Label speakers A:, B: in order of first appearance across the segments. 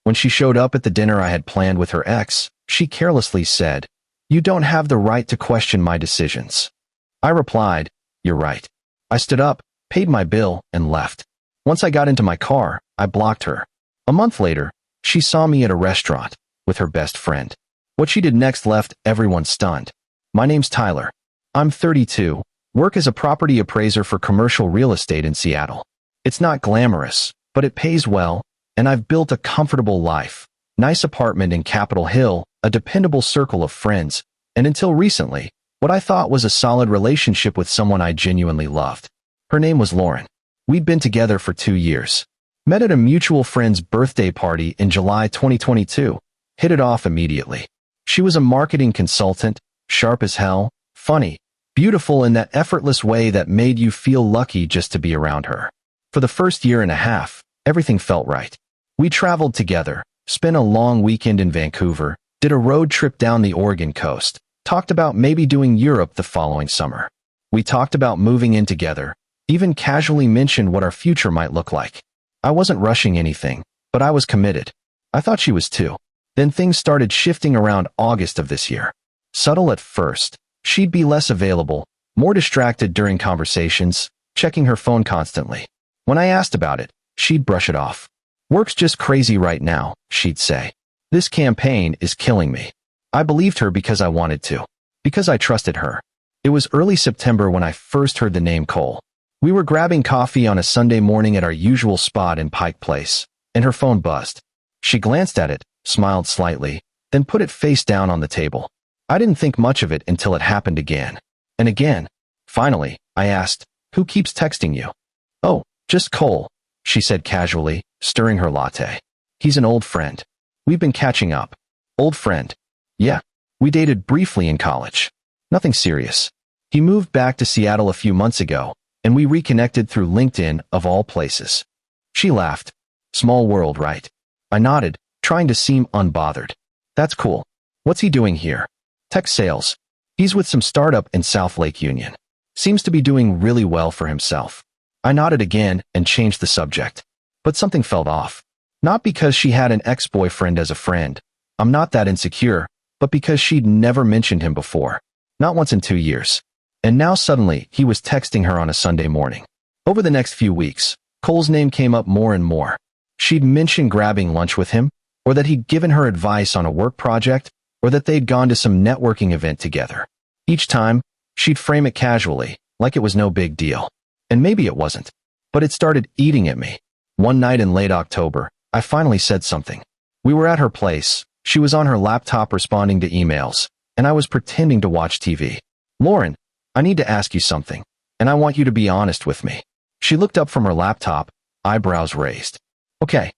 A: When she showed up at the dinner I had planned with her ex, she carelessly said, "You don't have the right to question my decisions." I replied, "You're right." I stood up, paid my bill, and left. Once I got into my car, I blocked her. A month later, she saw me at a restaurant with her best friend. What she did next left everyone stunned. My name's Tyler. I'm 32, work as a property appraiser for commercial real estate in Seattle. It's not glamorous, but it pays well, and I've built a comfortable life. Nice apartment in Capitol Hill, a dependable circle of friends, and until recently, what I thought was a solid relationship with someone I genuinely loved. Her name was Lauren. We'd been together for 2 years. Met at a mutual friend's birthday party in July 2022. Hit it off immediately. She was a marketing consultant, sharp as hell, funny, beautiful in that effortless way that made you feel lucky just to be around her. For the first year and a half, everything felt right. We traveled together, spent a long weekend in Vancouver, did a road trip down the Oregon coast, talked about maybe doing Europe the following summer. We talked about moving in together, even casually mentioned what our future might look like. I wasn't rushing anything, but I was committed. I thought she was too. Then things started shifting around August of this year. Subtle at first, she'd be less available, more distracted during conversations, checking her phone constantly. When I asked about it, she'd brush it off. "Work's just crazy right now," she'd say. "This campaign is killing me." I believed her because I wanted to, because I trusted her. It was early September when I first heard the name Qley. We were grabbing coffee on a Sunday morning at our usual spot in Pike Place, and her phone buzzed. She glanced at it, smiled slightly, then put it face down on the table. I didn't think much of it until it happened again. And again. Finally, I asked, "Who keeps texting you?" "Oh, just Qley," she said casually, stirring her latte. "He's an old friend. We've been catching up." "Old friend?" "Yeah. We dated briefly in college. Nothing serious. He moved back to Seattle a few months ago, and we reconnected through LinkedIn of all places." She laughed. "Small world, right?" I nodded, trying to seem unbothered. "That's cool. What's he doing here?" "Tech sales. He's with some startup in South Lake Union. Seems to be doing really well for himself." I nodded again and changed the subject. But something felt off. Not because she had an ex-boyfriend as a friend. I'm not that insecure, but because she'd never mentioned him before. Not once in 2 years. And now suddenly, he was texting her on a Sunday morning. Over the next few weeks, Qley's name came up more and more. She'd mentioned grabbing lunch with him, or that he'd given her advice on a work project, or that they'd gone to some networking event together. Each time, she'd frame it casually, like it was no big deal. And maybe it wasn't. But it started eating at me. One night in late October, I finally said something. We were at her place, she was on her laptop responding to emails, and I was pretending to watch TV. "Lauren, I need to ask you something, and I want you to be honest with me." She looked up from her laptop, eyebrows raised. "Okay.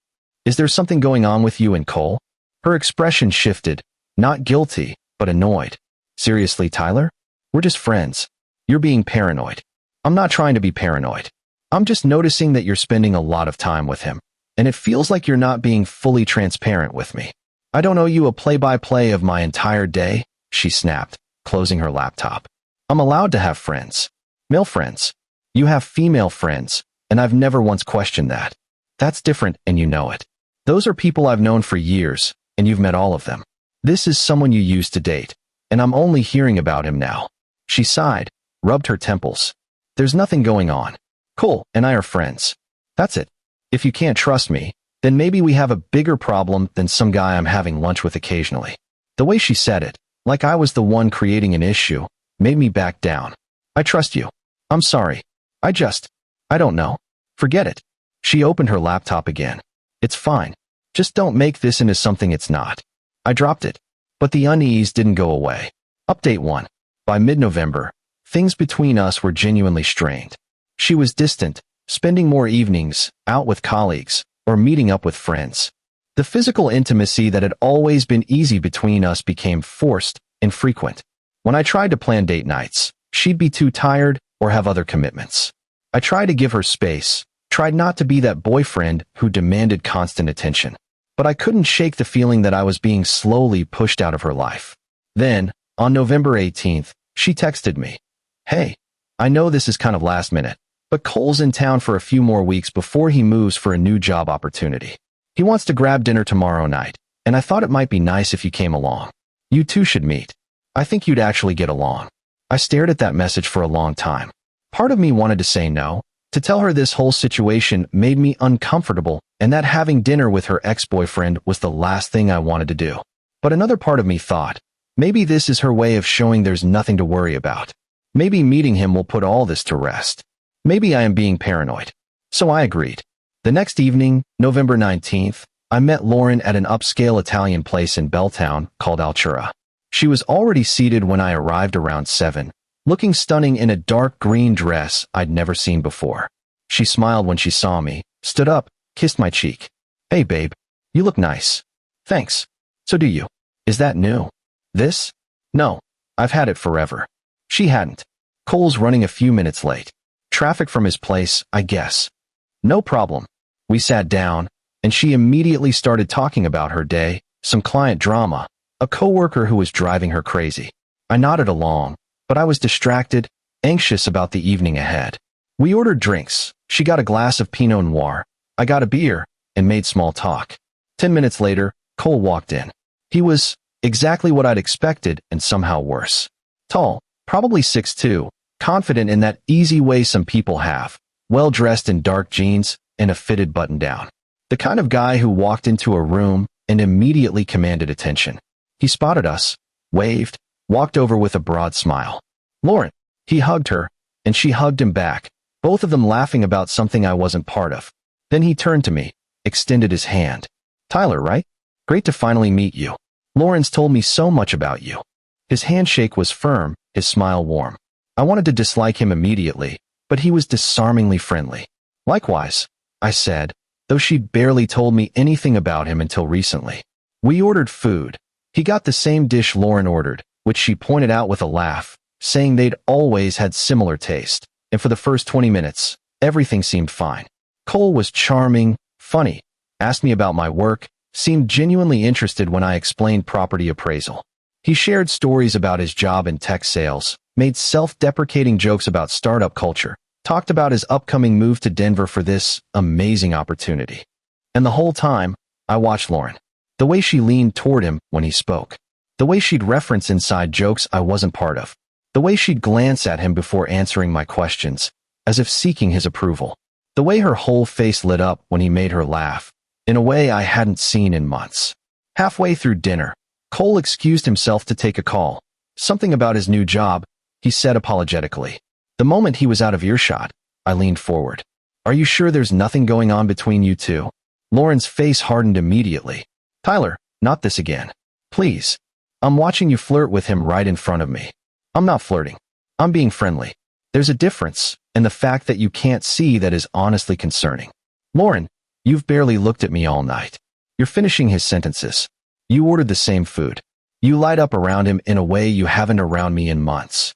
A: Is there something going on with you and Qley?" Her expression shifted, not guilty, but annoyed. "Seriously, Tyler? We're just friends. You're being paranoid." "I'm not trying to be paranoid. I'm just noticing that you're spending a lot of time with him, and it feels like you're not being fully transparent with me." "I don't owe you a play-by-play of my entire day," she snapped, closing her laptop. "I'm allowed to have friends. Male friends. You have female friends, and I've never once questioned that. That's different, and you know it. Those are people I've known for years, and you've met all of them. This is someone you used to date, and I'm only hearing about him now." She sighed, rubbed her temples. "There's nothing going on. Qley and I are friends. That's it. If you can't trust me, then maybe we have a bigger problem than some guy I'm having lunch with occasionally." The way she said it, like I was the one creating an issue, made me back down. "I trust you. I'm sorry. I don't know. Forget it." She opened her laptop again. "It's fine. Just don't make this into something it's not." I dropped it. But the unease didn't go away. Update 1. By mid-November, things between us were genuinely strained. She was distant, spending more evenings, out with colleagues, or meeting up with friends. The physical intimacy that had always been easy between us became forced, infrequent. When I tried to plan date nights, she'd be too tired or have other commitments. I tried to give her space, tried not to be that boyfriend who demanded constant attention. But I couldn't shake the feeling that I was being slowly pushed out of her life. Then, on November 18th, she texted me. "Hey, I know this is kind of last minute, but Qley's in town for a few more weeks before he moves for a new job opportunity. He wants to grab dinner tomorrow night, and I thought it might be nice if you came along. You two should meet. I think you'd actually get along. I stared at that message for a long time. Part of me wanted to say no, to tell her this whole situation made me uncomfortable and that having dinner with her ex-boyfriend was the last thing I wanted to do. But another part of me thought, maybe this is her way of showing there's nothing to worry about. Maybe meeting him will put all this to rest. Maybe I am being paranoid. So I agreed. The next evening, November 19th, I met Lauren at an upscale Italian place in Belltown called Altura. She was already seated when I arrived around 7, looking stunning in a dark green dress I'd never seen before. She smiled when she saw me, stood up, kissed my cheek. Hey babe, you look nice. Thanks. So do you. Is that new? This? No, I've had it forever. She hadn't. Cole's running a few minutes late. Traffic from his place, I guess. No problem. We sat down, and she immediately started talking about her day, some client drama, a coworker who was driving her crazy. I nodded along, but I was distracted, anxious about the evening ahead. We ordered drinks. She got a glass of Pinot Noir. I got a beer, and made small talk. 10 minutes later, Cole walked in. He was exactly what I'd expected and somehow worse. Tall, probably 6'2", confident in that easy way some people have, well-dressed in dark jeans and a fitted button-down. The kind of guy who walked into a room and immediately commanded attention. He spotted us, waved, walked over with a broad smile. Lauren. He hugged her, and she hugged him back, both of them laughing about something I wasn't part of. Then he turned to me, extended his hand. Tyler, right? Great to finally meet you. Lauren's told me so much about you. His handshake was firm, his smile warm. I wanted to dislike him immediately, but he was disarmingly friendly. Likewise, I said, though she'd barely told me anything about him until recently. We ordered food. He got the same dish Lauren ordered, which she pointed out with a laugh, saying they'd always had similar taste, and for the first 20 minutes, everything seemed fine. Cole was charming, funny, asked me about my work, seemed genuinely interested when I explained property appraisal. He shared stories about his job in tech sales, made self-deprecating jokes about startup culture, talked about his upcoming move to Denver for this amazing opportunity. And the whole time, I watched Lauren. The way she leaned toward him when he spoke. The way she'd reference inside jokes I wasn't part of. The way she'd glance at him before answering my questions, as if seeking his approval. The way her whole face lit up when he made her laugh, in a way I hadn't seen in months. Halfway through dinner, Cole excused himself to take a call. Something about his new job, he said apologetically. The moment he was out of earshot, I leaned forward. Are you sure there's nothing going on between you two? Lauren's face hardened immediately. Tyler, not this again. Please. I'm watching you flirt with him right in front of me. I'm not flirting. I'm being friendly. There's a difference, and the fact that you can't see that is honestly concerning. Lauren, you've barely looked at me all night. You're finishing his sentences. You ordered the same food. You light up around him in a way you haven't around me in months.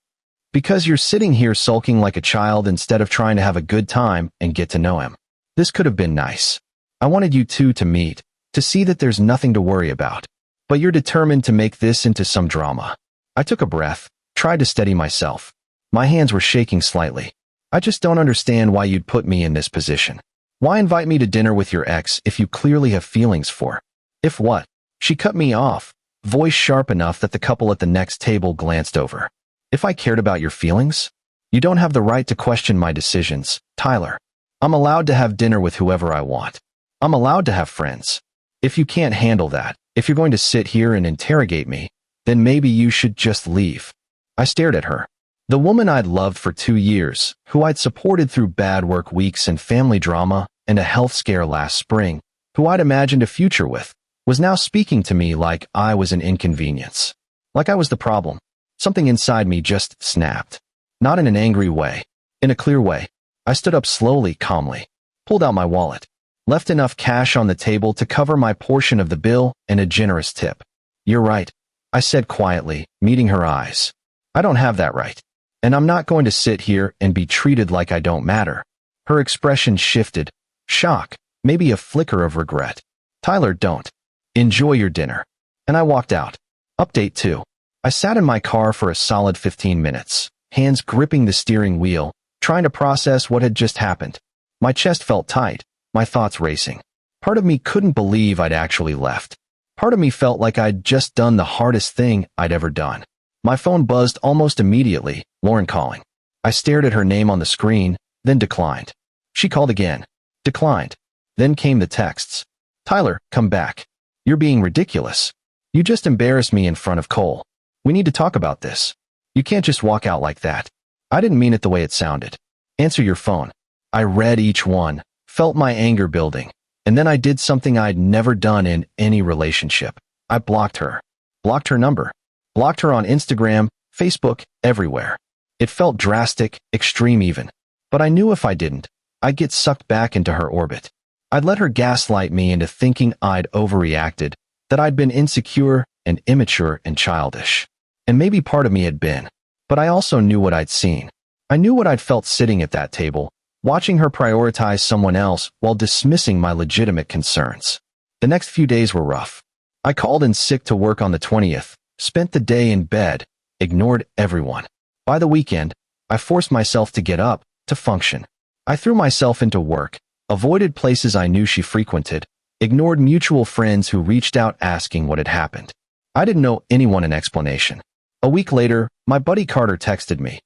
A: Because you're sitting here sulking like a child instead of trying to have a good time and get to know him. This could have been nice. I wanted you two to meet, to see that there's nothing to worry about. But you're determined to make this into some drama. I took a breath, tried to steady myself. My hands were shaking slightly. I just don't understand why you'd put me in this position. Why invite me to dinner with your ex if you clearly have feelings for? If what? She cut me off, voice sharp enough that the couple at the next table glanced over. If I cared about your feelings? You don't have the right to question my decisions, Tyler. I'm allowed to have dinner with whoever I want. I'm allowed to have friends. If you can't handle that, if you're going to sit here and interrogate me, then maybe you should just leave. I stared at her. The woman I'd loved for 2 years, who I'd supported through bad work weeks and family drama and a health scare last spring, who I'd imagined a future with, was now speaking to me like I was an inconvenience. Like I was the problem. Something inside me just snapped. Not in an angry way. In a clear way. I stood up slowly, calmly. Pulled out my wallet. Left enough cash on the table to cover my portion of the bill and a generous tip. You're right, I said quietly, meeting her eyes. I don't have that right. And I'm not going to sit here and be treated like I don't matter. Her expression shifted. Shock, maybe a flicker of regret. Tyler, don't. Enjoy your dinner. And I walked out. Update 2. I sat in my car for a solid 15 minutes, hands gripping the steering wheel, trying to process what had just happened. My chest felt tight, my thoughts racing. Part of me couldn't believe I'd actually left. Part of me felt like I'd just done the hardest thing I'd ever done. My phone buzzed almost immediately, Lauren calling. I stared at her name on the screen, then declined. She called again. Declined. Then came the texts. Tyler, come back. You're being ridiculous. You just embarrassed me in front of Cole. We need to talk about this. You can't just walk out like that. I didn't mean it the way it sounded. Answer your phone. I read each one, felt my anger building, and then I did something I'd never done in any relationship. I blocked her. Blocked her number. Blocked her on Instagram, Facebook, everywhere. It felt drastic, extreme even. But I knew if I didn't, I'd get sucked back into her orbit. I'd let her gaslight me into thinking I'd overreacted, that I'd been insecure and immature and childish. And maybe part of me had been. But I also knew what I'd seen. I knew what I'd felt sitting at that table, watching her prioritize someone else while dismissing my legitimate concerns. The next few days were rough. I called in sick to work on the 20th, spent the day in bed, ignored everyone. By the weekend, I forced myself to get up, to function. I threw myself into work, avoided places I knew she frequented, ignored mutual friends who reached out asking what had happened. I didn't owe anyone an explanation. A week later, my buddy Carter texted me.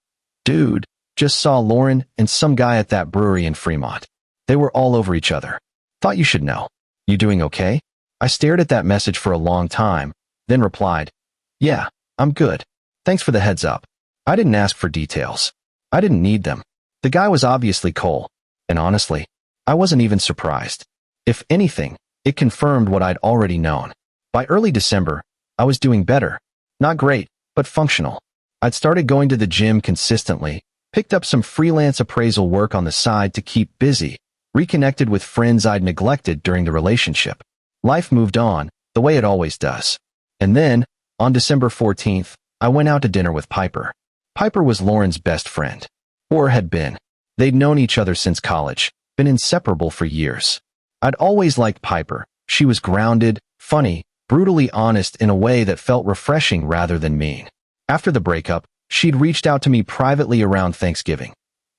A: Dude, just saw Lauren and some guy at that brewery in Fremont. They were all over each other. Thought you should know. You doing okay? I stared at that message for a long time, then replied, yeah, I'm good. Thanks for the heads up. I didn't ask for details. I didn't need them. The guy was obviously Cole, and honestly, I wasn't even surprised. If anything, it confirmed what I'd already known. By early December, I was doing better. Not great, but functional. I'd started going to the gym consistently, picked up some freelance appraisal work on the side to keep busy, reconnected with friends I'd neglected during the relationship. Life moved on, the way it always does. And then, on December 14th, I went out to dinner with Piper. Piper was Lauren's best friend. Or had been. They'd known each other since college, been inseparable for years. I'd always liked Piper. She was grounded, funny, brutally honest in a way that felt refreshing rather than mean. After the breakup, she'd reached out to me privately around Thanksgiving.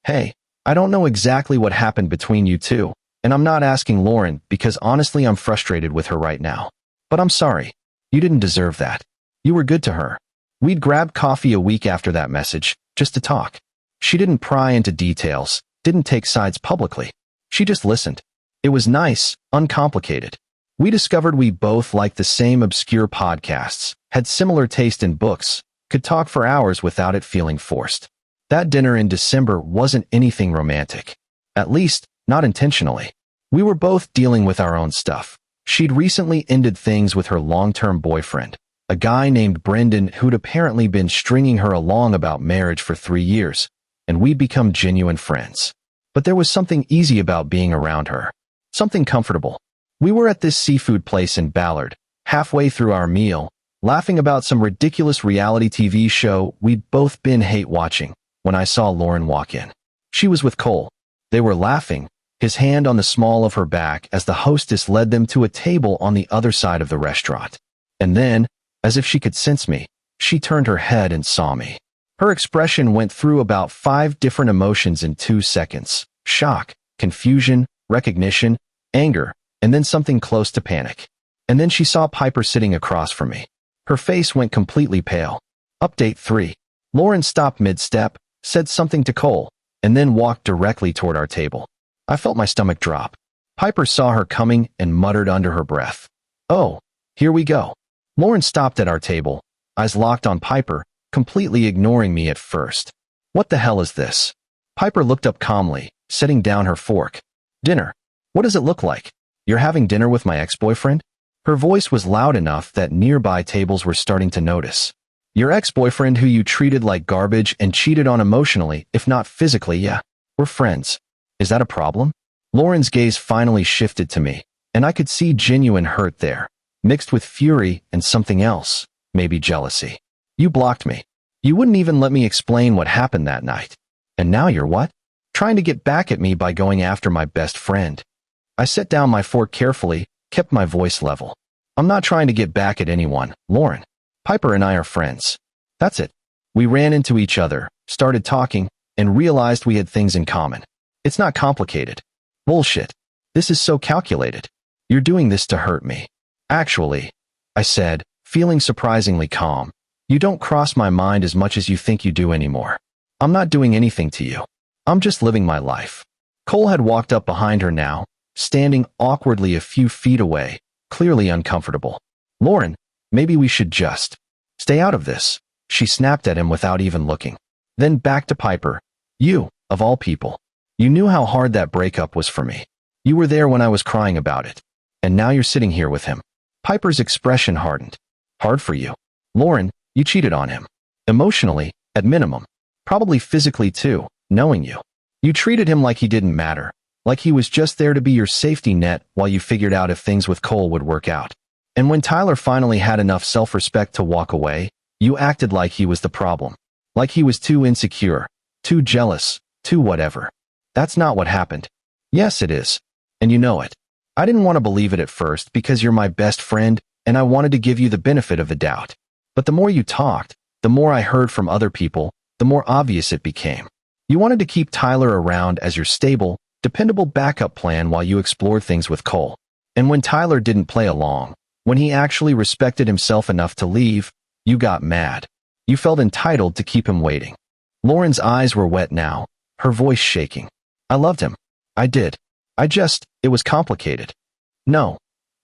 A: Hey, I don't know exactly what happened between you two, and I'm not asking Lauren because honestly I'm frustrated with her right now. But I'm sorry. You didn't deserve that. You were good to her. We'd grabbed coffee a week after that message, just to talk. She didn't pry into details, didn't take sides publicly. She just listened. It was nice, uncomplicated. We discovered we both liked the same obscure podcasts, had similar taste in books, could talk for hours without it feeling forced. That dinner in December wasn't anything romantic. At least, not intentionally. We were both dealing with our own stuff. She'd recently ended things with her long-term boyfriend, a guy named Brendan who'd apparently been stringing her along about marriage for 3 years, and we'd become genuine friends. But there was something easy about being around her. Something comfortable. We were at this seafood place in Ballard, halfway through our meal, laughing about some ridiculous reality TV show we'd both been hate-watching, when I saw Lauren walk in. She was with Cole. They were laughing, his hand on the small of her back as the hostess led them to a table on the other side of the restaurant. And then, as if she could sense me, she turned her head and saw me. Her expression went through about 5 different emotions in 2 seconds. Shock, confusion, recognition, anger, and then something close to panic. And then she saw Piper sitting across from me. Her face went completely pale. Update 3. Lauren stopped mid-step, said something to Cole, and then walked directly toward our table. I felt my stomach drop. Piper saw her coming and muttered under her breath. Oh, here we go. Lauren stopped at our table, eyes locked on Piper, completely ignoring me at first. What the hell is this? Piper looked up calmly, setting down her fork. Dinner. What does it look like? You're having dinner with my ex-boyfriend? Her voice was loud enough that nearby tables were starting to notice. Your ex-boyfriend who you treated like garbage and cheated on emotionally, if not physically, yeah. We're friends. Is that a problem? Lauren's gaze finally shifted to me, and I could see genuine hurt there, mixed with fury and something else, maybe jealousy. You blocked me. You wouldn't even let me explain what happened that night. And now you're what? Trying to get back at me by going after my best friend. I set down my fork carefully, kept my voice level. I'm not trying to get back at anyone, Lauren. Piper and I are friends. That's it. We ran into each other, started talking, and realized we had things in common. It's not complicated. Bullshit. This is so calculated. You're doing this to hurt me. Actually, I said, feeling surprisingly calm, you don't cross my mind as much as you think you do anymore. I'm not doing anything to you. I'm just living my life. Cole had walked up behind her now, standing awkwardly a few feet away, clearly uncomfortable. Lauren, maybe we should just stay out of this, she snapped at him without even looking. Then back to Piper. You, of all people. You knew how hard that breakup was for me. You were there when I was crying about it. And now you're sitting here with him. Piper's expression hardened. Hard for you. Lauren, you cheated on him. Emotionally, at minimum. Probably physically too, knowing you. You treated him like he didn't matter. Like he was just there to be your safety net while you figured out if things with Cole would work out. And when Tyler finally had enough self-respect to walk away, you acted like he was the problem. Like he was too insecure, too jealous, too whatever. That's not what happened. Yes, it is. And you know it. I didn't want to believe it at first because you're my best friend and I wanted to give you the benefit of the doubt. But the more you talked, the more I heard from other people, the more obvious it became. You wanted to keep Tyler around as your stable, dependable backup plan while you explored things with Cole. And when Tyler didn't play along, when he actually respected himself enough to leave, you got mad. You felt entitled to keep him waiting. Lauren's eyes were wet now, her voice shaking. I loved him. I did. It was complicated. No,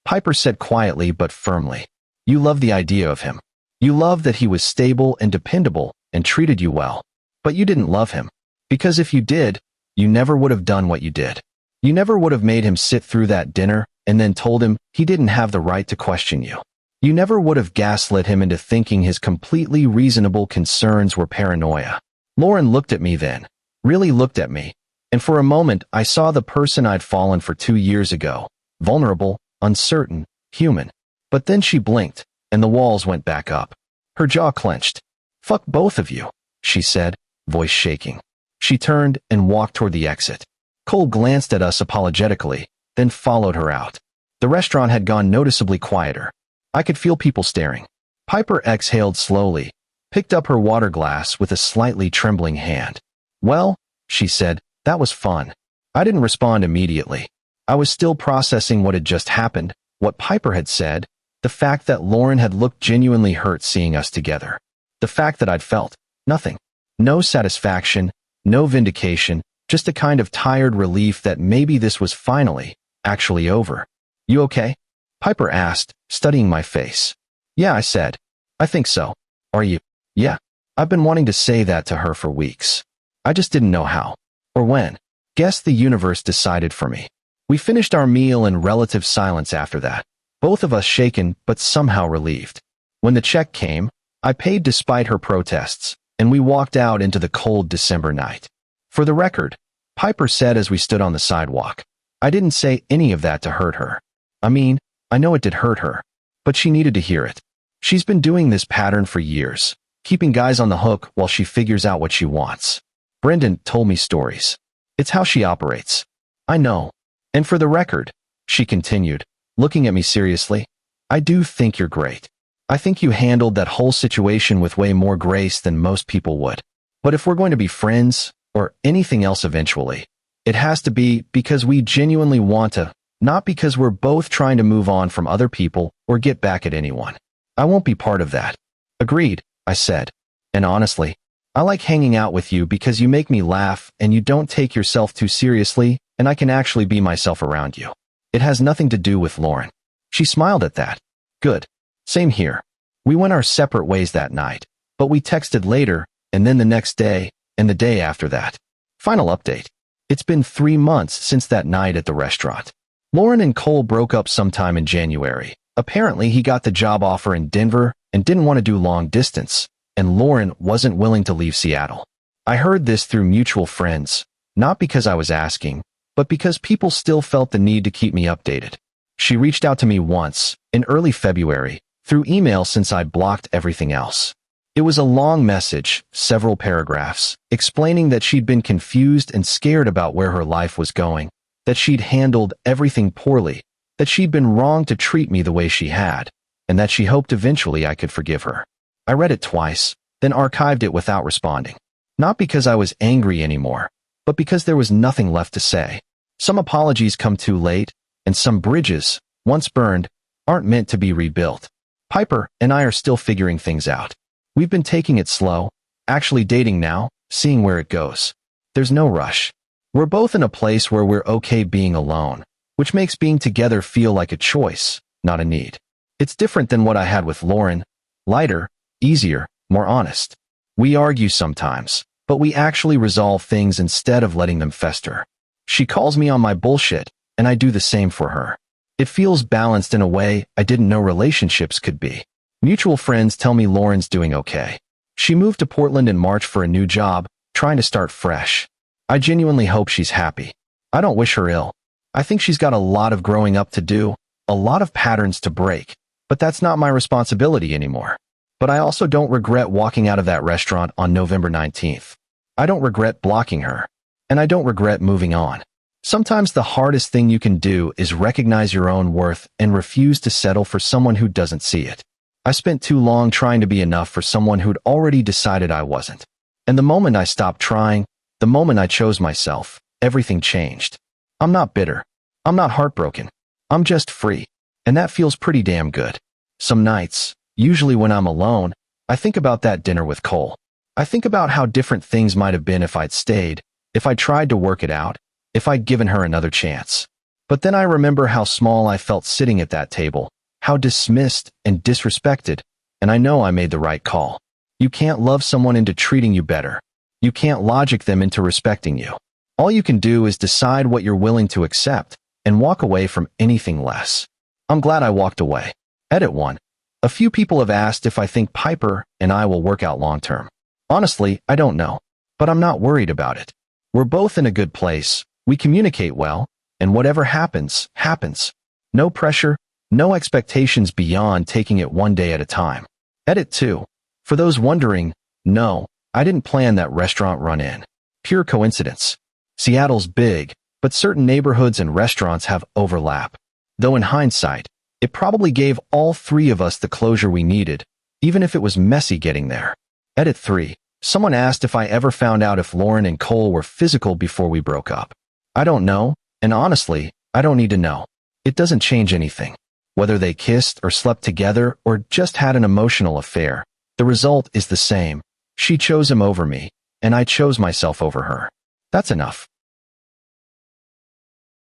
A: Piper said quietly but firmly. You loved the idea of him. You loved that he was stable and dependable and treated you well. But you didn't love him. Because if you did, you never would have done what you did. You never would have made him sit through that dinner and then told him he didn't have the right to question you. You never would have gaslit him into thinking his completely reasonable concerns were paranoia. Lauren looked at me then, really looked at me, and for a moment I saw the person I'd fallen for 2 years ago, vulnerable, uncertain, human. But then she blinked, and the walls went back up. Her jaw clenched. Fuck both of you, she said, voice shaking. She turned and walked toward the exit. Cole glanced at us apologetically, then followed her out. The restaurant had gone noticeably quieter. I could feel people staring. Piper exhaled slowly, picked up her water glass with a slightly trembling hand. Well, she said, that was fun. I didn't respond immediately. I was still processing what had just happened, what Piper had said, the fact that Lauren had looked genuinely hurt seeing us together. The fact that I'd felt nothing. No satisfaction, no vindication, just a kind of tired relief that maybe this was finally, actually over. You okay? Piper asked, studying my face. Yeah, I said. I think so. Are you? Yeah. I've been wanting to say that to her for weeks. I just didn't know how. Or when. Guess the universe decided for me. We finished our meal in relative silence after that, both of us shaken but somehow relieved. When the check came, I paid despite her protests, and we walked out into the cold December night. For the record, Piper said as we stood on the sidewalk, I didn't say any of that to hurt her. I mean, I know it did hurt her, but she needed to hear it. She's been doing this pattern for years, keeping guys on the hook while she figures out what she wants. Brendan told me stories. It's how she operates. I know. And for the record, she continued, looking at me seriously, I do think you're great. I think you handled that whole situation with way more grace than most people would. But if we're going to be friends, or anything else eventually, it has to be because we genuinely want to, not because we're both trying to move on from other people or get back at anyone. I won't be part of that. Agreed, I said. And honestly, I like hanging out with you because you make me laugh and you don't take yourself too seriously, and I can actually be myself around you. It has nothing to do with Lauren. She smiled at that. Good. Same here. We went our separate ways that night, but we texted later, and then the next day, and the day after that. Final update. It's been 3 months since that night at the restaurant. Lauren and Cole broke up sometime in January. Apparently, he got the job offer in Denver and didn't want to do long distance, and Lauren wasn't willing to leave Seattle. I heard this through mutual friends, not because I was asking, but because people still felt the need to keep me updated. She reached out to me once, in early February, through email since I'd blocked everything else. It was a long message, several paragraphs, explaining that she'd been confused and scared about where her life was going, that she'd handled everything poorly, that she'd been wrong to treat me the way she had, and that she hoped eventually I could forgive her. I read it twice, then archived it without responding. Not because I was angry anymore, but because there was nothing left to say. Some apologies come too late, and some bridges, once burned, aren't meant to be rebuilt. Piper and I are still figuring things out. We've been taking it slow, actually dating now, seeing where it goes. There's no rush. We're both in a place where we're okay being alone, which makes being together feel like a choice, not a need. It's different than what I had with Lauren. Lighter, easier, more honest. We argue sometimes, but we actually resolve things instead of letting them fester. She calls me on my bullshit, and I do the same for her. It feels balanced in a way I didn't know relationships could be. Mutual friends tell me Lauren's doing okay. She moved to Portland in March for a new job, trying to start fresh. I genuinely hope she's happy. I don't wish her ill. I think she's got a lot of growing up to do, a lot of patterns to break, but that's not my responsibility anymore. But I also don't regret walking out of that restaurant on November 19th. I don't regret blocking her. And I don't regret moving on. Sometimes the hardest thing you can do is recognize your own worth and refuse to settle for someone who doesn't see it. I spent too long trying to be enough for someone who'd already decided I wasn't. And the moment I stopped trying, the moment I chose myself, everything changed. I'm not bitter. I'm not heartbroken. I'm just free. And that feels pretty damn good. Some nights, usually when I'm alone, I think about that dinner with Cole. I think about how different things might have been if I'd stayed, if I tried to work it out, if I'd given her another chance. But then I remember how small I felt sitting at that table, how dismissed and disrespected, and I know I made the right call. You can't love someone into treating you better. You can't logic them into respecting you. All you can do is decide what you're willing to accept and walk away from anything less. I'm glad I walked away. Edit 1. A few people have asked if I think Piper and I will work out long term. Honestly, I don't know, but I'm not worried about it. We're both in a good place, we communicate well, and whatever happens, happens. No pressure, no expectations beyond taking it one day at a time. Edit 2. For those wondering, no, I didn't plan that restaurant run-in. Pure coincidence. Seattle's big, but certain neighborhoods and restaurants have overlap. Though in hindsight, it probably gave all three of us the closure we needed, even if it was messy getting there. Edit 3. Someone asked if I ever found out if Lauren and Cole were physical before we broke up. I don't know, and honestly, I don't need to know. It doesn't change anything. Whether they kissed or slept together or just had an emotional affair, the result is the same. She chose him over me, and I chose myself over her. That's enough.